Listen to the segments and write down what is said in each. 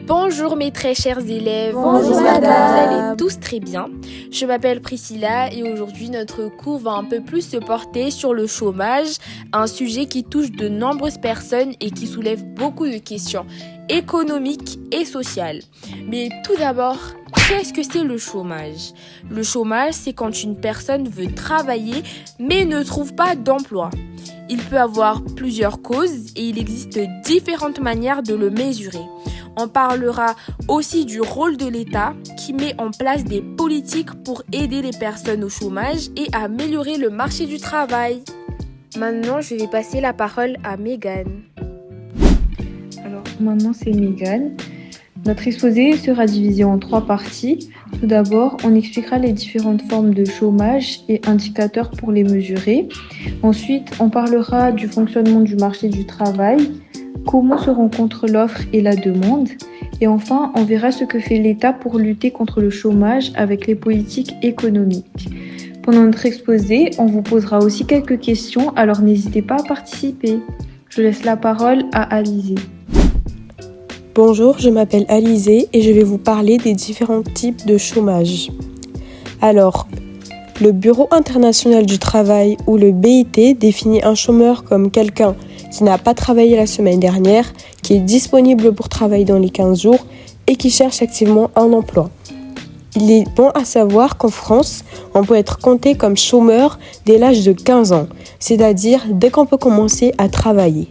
Bonjour mes très chers élèves, Bonjour j'espère que madame. vous allez tous très bien. Je m'appelle Priscilla et aujourd'hui notre cours va un peu plus se porter sur le chômage, un sujet qui touche de nombreuses personnes et qui soulève beaucoup de questions économiques et sociales. Mais tout d'abord, qu'est-ce que c'est le chômage ? Le chômage, c'est quand une personne veut travailler mais ne trouve pas d'emploi. Il peut avoir plusieurs causes et il existe différentes manières de le mesurer. On parlera aussi du rôle de l'État qui met en place des politiques pour aider les personnes au chômage et améliorer le marché du travail. Maintenant, je vais passer la parole à Megan. Alors maintenant c'est Megan. Notre exposé sera divisé en 3 parties. Tout d'abord, on expliquera les différentes formes de chômage et indicateurs pour les mesurer. Ensuite, on parlera du fonctionnement du marché du travail, comment se rencontre l'offre et la demande. Et enfin, on verra ce que fait l'État pour lutter contre le chômage avec les politiques économiques. Pendant notre exposé, on vous posera aussi quelques questions, alors n'hésitez pas à participer. Je laisse la parole à Alizée. Bonjour, je m'appelle Alizée et je vais vous parler des différents types de chômage. Alors, le Bureau international du travail ou le BIT définit un chômeur comme quelqu'un qui n'a pas travaillé la semaine dernière, qui est disponible pour travailler dans les 15 jours et qui cherche activement un emploi. Il est bon à savoir qu'en France, on peut être compté comme chômeur dès l'âge de 15 ans, c'est-à-dire dès qu'on peut commencer à travailler.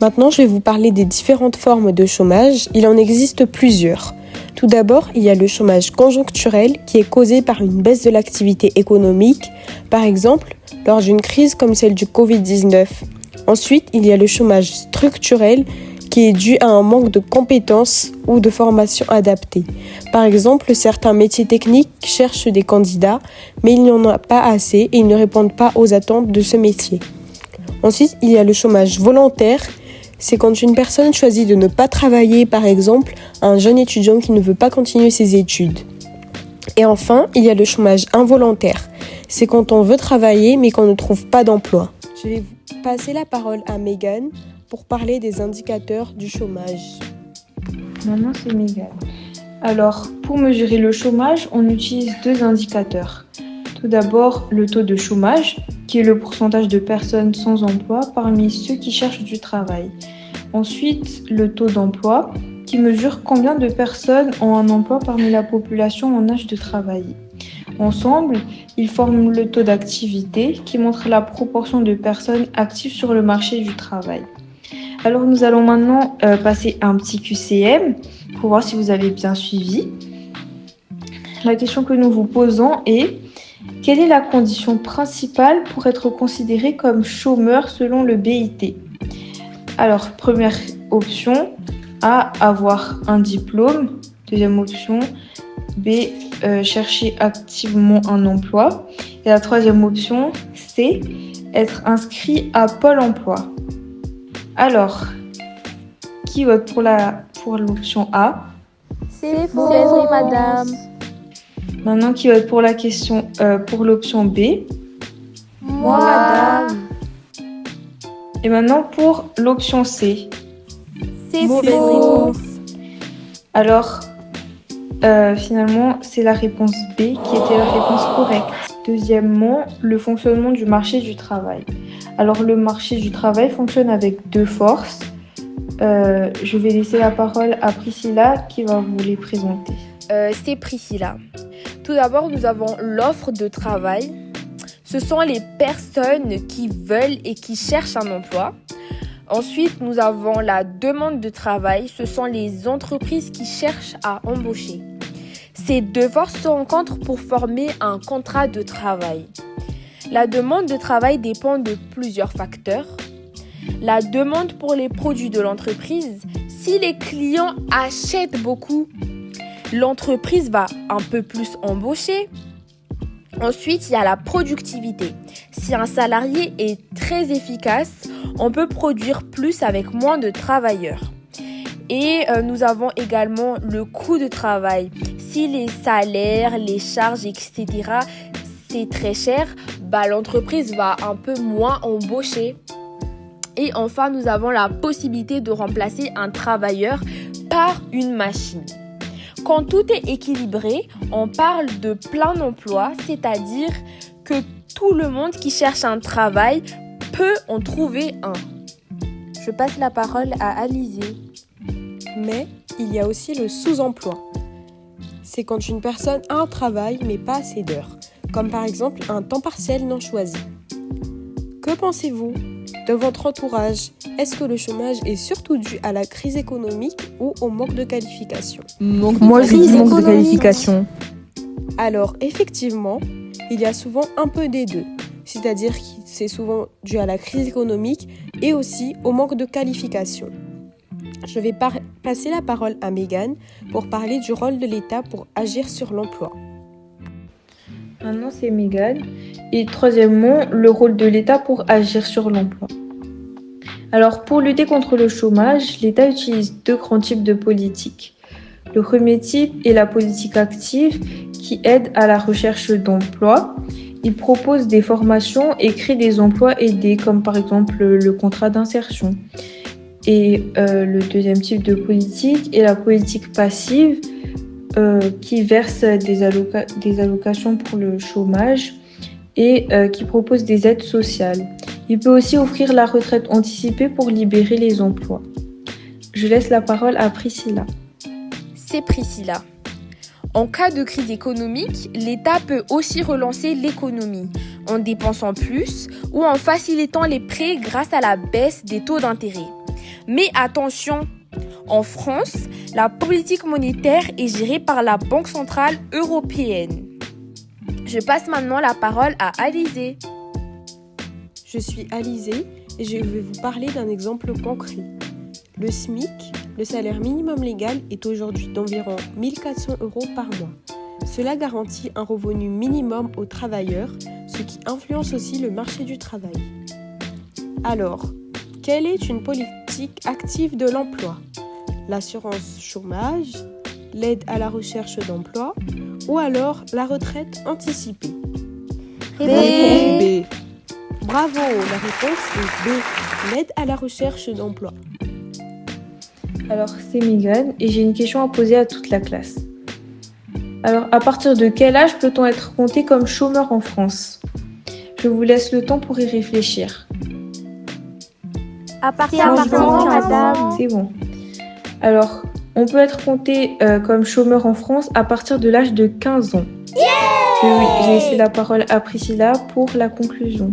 Maintenant, je vais vous parler des différentes formes de chômage. Il en existe plusieurs. Tout d'abord, il y a le chômage conjoncturel qui est causé par une baisse de l'activité économique, par exemple lors d'une crise comme celle du Covid-19. Ensuite, il y a le chômage structurel qui est dû à un manque de compétences ou de formation adaptée. Par exemple, certains métiers techniques cherchent des candidats, mais il n'y en a pas assez et ils ne répondent pas aux attentes de ce métier. Ensuite, il y a le chômage volontaire. C'est quand une personne choisit de ne pas travailler, par exemple, un jeune étudiant qui ne veut pas continuer ses études. Et enfin, il y a le chômage involontaire. C'est quand on veut travailler mais qu'on ne trouve pas d'emploi. Je vais vous passer la parole à Megan pour parler des indicateurs du chômage. Maintenant, c'est Megan. Alors, pour mesurer le chômage, on utilise 2 indicateurs. Tout d'abord, le taux de chômage, qui est le pourcentage de personnes sans emploi parmi ceux qui cherchent du travail. Ensuite, le taux d'emploi, qui mesure combien de personnes ont un emploi parmi la population en âge de travailler. Ensemble, ils forment le taux d'activité, qui montre la proportion de personnes actives sur le marché du travail. Alors, nous allons maintenant passer à un petit QCM pour voir si vous avez bien suivi. La question que nous vous posons est: quelle est la condition principale pour être considéré comme chômeur selon le BIT ? Alors, première option, A, avoir un diplôme. Deuxième option, B, chercher activement un emploi. Et la troisième option, C, être inscrit à Pôle emploi. Alors, qui vote pour l'option A ? C'est faux, madame. Maintenant, qui vote pour pour l'option B ? Moi, madame. Et maintenant pour l'option C. C'est faux. Alors, finalement, c'est la réponse B qui était la réponse correcte. Deuxièmement, le fonctionnement du marché du travail. Alors, le marché du travail fonctionne avec 2 forces. Je vais laisser la parole à Priscilla qui va vous les présenter. C'est Priscilla. Tout d'abord, nous avons l'offre de travail. Ce sont les personnes qui veulent et qui cherchent un emploi. Ensuite, nous avons la demande de travail. Ce sont les entreprises qui cherchent à embaucher. Ces 2 forces se rencontrent pour former un contrat de travail. La demande de travail dépend de plusieurs facteurs. La demande pour les produits de l'entreprise. Si les clients achètent beaucoup, l'entreprise va un peu plus embaucher. Ensuite, il y a la productivité. Si un salarié est très efficace, on peut produire plus avec moins de travailleurs. Et nous avons également le coût de travail. Si les salaires, les charges, etc., c'est très cher, l'entreprise va un peu moins embaucher. Et enfin, nous avons la possibilité de remplacer un travailleur par une machine. Quand tout est équilibré, on parle de plein emploi, c'est-à-dire que tout le monde qui cherche un travail peut en trouver un. Je passe la parole à Alizée. Mais il y a aussi le sous-emploi. C'est quand une personne a un travail mais pas assez d'heures, comme par exemple un temps partiel non choisi. Que pensez-vous de votre entourage? Est-ce que le chômage est surtout dû à la crise économique ou au manque de qualification? Moi, je dis manque de qualification. Alors, effectivement, il y a souvent un peu des deux. C'est-à-dire que c'est souvent dû à la crise économique et aussi au manque de qualification. Je vais passer la parole à Mégane pour parler du rôle de l'État pour agir sur l'emploi. Maintenant, c'est Mégane. Et troisièmement, le rôle de l'État pour agir sur l'emploi. Alors, pour lutter contre le chômage, l'État utilise deux grands types de politiques. Le premier type est la politique active qui aide à la recherche d'emploi. Il propose des formations et crée des emplois aidés, comme par exemple le contrat d'insertion. Et le deuxième type de politique est la politique passive qui verse des allocations pour le chômage et qui propose des aides sociales. Il peut aussi offrir la retraite anticipée pour libérer les emplois. Je laisse la parole à Priscilla. C'est Priscilla. En cas de crise économique, l'État peut aussi relancer l'économie en dépensant plus ou en facilitant les prêts grâce à la baisse des taux d'intérêt. Mais attention, en France, la politique monétaire est gérée par la Banque centrale européenne. Je passe maintenant la parole à Alizée. Je suis Alizée et je vais vous parler d'un exemple concret. Le SMIC, le salaire minimum légal, est aujourd'hui d'environ 1 400 € par mois. Cela garantit un revenu minimum aux travailleurs, ce qui influence aussi le marché du travail. Alors, quelle est une politique active de l'emploi? L'assurance chômage, l'aide à la recherche d'emploi ou alors la retraite anticipée? B. Bravo, la réponse est B, l'aide à la recherche d'emploi. Alors, c'est Mégane et j'ai une question à poser à toute la classe. Alors, à partir de quel âge peut-on être compté comme chômeur en France? Je vous laisse le temps pour y réfléchir. À partir de 15 ans, madame. C'est bon. Alors, on peut être compté comme chômeur en France à partir de l'âge de 15 ans. J'ai laissé la parole à Priscilla pour la conclusion.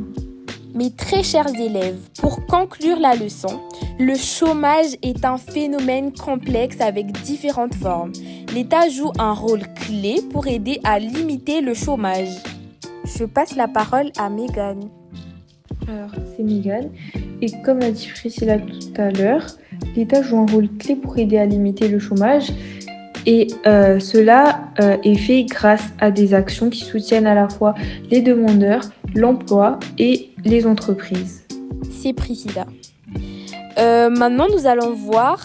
Mes très chers élèves, pour conclure la leçon, le chômage est un phénomène complexe avec différentes formes. L'État joue un rôle clé pour aider à limiter le chômage. Je passe la parole à Mégane. Alors, c'est Mégane. Et comme l'a dit Priscilla tout à l'heure, l'État joue un rôle clé pour aider à limiter le chômage. Et cela est fait grâce à des actions qui soutiennent à la fois les demandeurs, l'emploi et les entreprises. C'est Priscilla. Maintenant, nous allons voir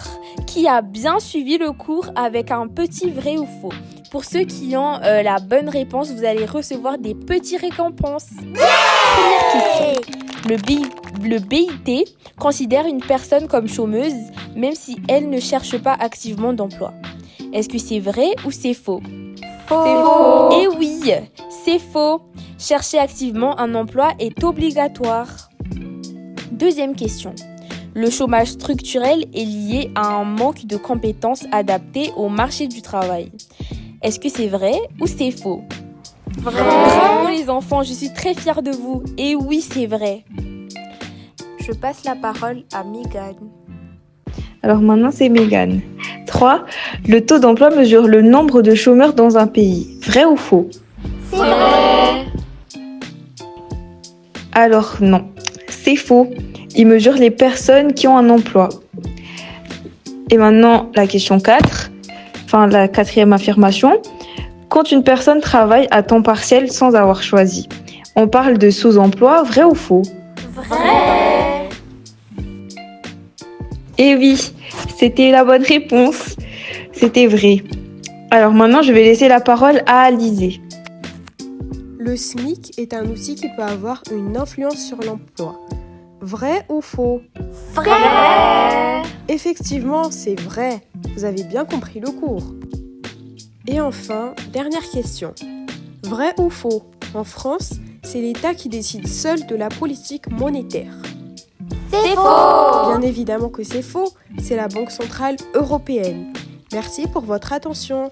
qui a bien suivi le cours avec un petit vrai ou faux. Pour ceux qui ont la bonne réponse, vous allez recevoir des petits récompenses. Première question. Le BIT considère une personne comme chômeuse, même si elle ne cherche pas activement d'emploi. Est-ce que c'est vrai ou c'est faux? Faux. Eh oui, c'est faux. Chercher activement un emploi est obligatoire. Deuxième question. Le chômage structurel est lié à un manque de compétences adaptées au marché du travail. Est-ce que c'est vrai ou c'est faux? Vrai. Bravo les enfants, je suis très fière de vous. Et oui, c'est vrai. Je passe la parole à Mégane. Alors maintenant, c'est Mégane. 3. Le taux d'emploi mesure le nombre de chômeurs dans un pays. Vrai ou faux? C'est vrai. Alors non, c'est faux. Il mesure les personnes qui ont un emploi. Et maintenant, la question 4, la quatrième affirmation. Quand une personne travaille à temps partiel sans avoir choisi, on parle de sous-emploi, vrai ou faux? Vrai. Eh oui, c'était la bonne réponse. C'était vrai. Alors maintenant, je vais laisser la parole à Alizée. Le SMIC est un outil qui peut avoir une influence sur l'emploi. Vrai ou faux? Vrai. Effectivement, c'est vrai. Vous avez bien compris le cours. Et enfin, dernière question. Vrai ou faux? En France, c'est l'État qui décide seul de la politique monétaire. C'est faux. Bien évidemment que c'est faux, c'est la Banque centrale européenne. Merci pour votre attention.